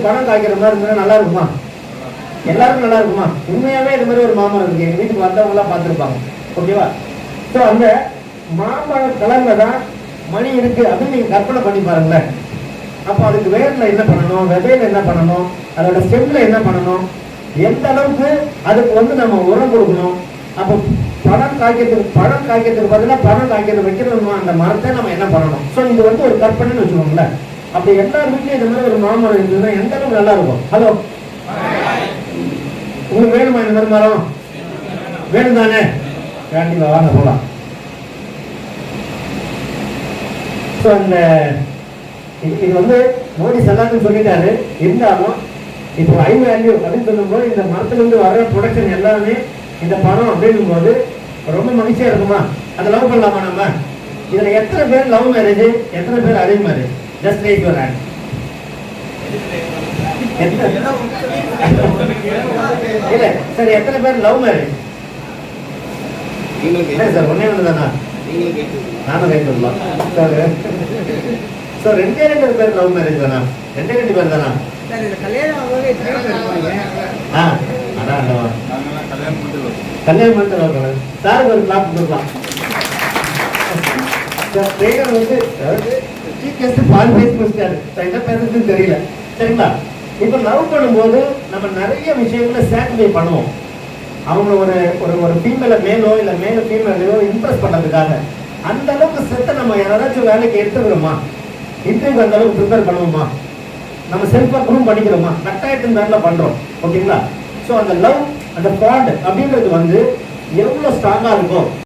பணம் காய்க்கிற மாதிரி இருந்தா நல்லா இருக்குமா? எல்லாருக்கும் நல்லா இருக்குமா? உண்மையாவே இது மாதிரி ஒரு மாமரம் இருக்கு, எங்க வீட்டுக்கு வந்தவங்க எல்லாம் பார்த்துருப்பாங்க. ஓகேவா? ஸோ அந்த மாம்பழ கலர்ல தான் மணி இருக்கு அப்படின்னு நீங்க கற்பனை பண்ணி பாருங்களேன். அப்போ அதுக்கு வேர்ல என்ன பண்ணணும், விதையில என்ன பண்ணணும், அதோட ஸ்டெம்ல என்ன பண்ணணும், எந்த அளவுக்கு அதுக்கு நம்ம உரம் கொடுக்கணும். அப்போ பழம் காய்க்கிறதுக்கு பதிலாக பழம் காய்க்கிறது வைக்கணுமா அந்த மரத்தை நம்ம என்ன பண்ணணும். ஸோ இது ஒரு கற்பனைன்னு வச்சுக்கோங்களேன். அப்படி எல்லார் வீட்லயும் இந்த மாதிரி ஒரு மாமரம் இருந்ததுன்னா எந்த அளவுக்கு நல்லா இருக்கும். ஹலோ, உங்களுக்கு வேணுமா இந்த மாதிரி மரம்? வேணும் தானே? கண்டிப்பா வாங்க போலாம். ஸோ இந்த இது மோடி எல்லாத்தையும் சொல்லிட்டாரு. இருந்தாலும் இப்போ ஹை வேல்யூ அப்படின்னு சொல்லும்போது இந்த மரத்துல இருந்து வர்ற ப்ரொடக்ஷன் எல்லாமே இந்த பணம் அப்படின்னும் போது ரொம்ப மகிழ்ச்சியா இருக்குமா? அதை லவ் பண்ணலாமா நம்ம? இதுல எத்தனை பேர் லவ் மேரேஜ், எத்தனை பேர் arrange marriage? Just raise your hand. இல்ல சரி, எத்தனை பேர் லவ் மேரேஜ்? சார் ஒன்னே ஒன்று தானா? நானும் கை சொல்லலாம் சார். ஸோ ரெண்டு பேர் லவ் மேரேஜ் தானா? ரெண்டு பேர் தானா? கல்யாணம் பண்ணிட்டு லவ். சாருக்கு ஒரு கிளாப் கொடுக்கலாம். என்ன பேசுறதுன்னு தெரியல. சரிங்களா? இப்ப லவ் பண்ணும்போது நம்ம நிறைய விஷயங்களை சாக்ரிஃபை பண்ணுவோம். அவங்க ஒரு ஃபீமேல மேலோ இல்ல மேல ஃபீமேலையோ இம்ப்ரெஸ் பண்றதுக்காக அந்த அளவுக்கு செத்த நம்ம யாராச்சும் வேலைக்கு எடுத்துக்கிறோமா? இன்டர்வியூ அந்த அளவுக்கு ப்ரிப்பேர் பண்ணுவோமா? நம்ம செல்ஃபா ப்ரூவ் பண்ணிக்கிறோமா? கட்டாயத்தின் பேர்ல பண்றோம். ஓகேங்களா? ஸோ அந்த லவ், அந்த பாண்ட் அப்படின்றது எவ்வளவு ஸ்ட்ராங்கா இருக்கும்.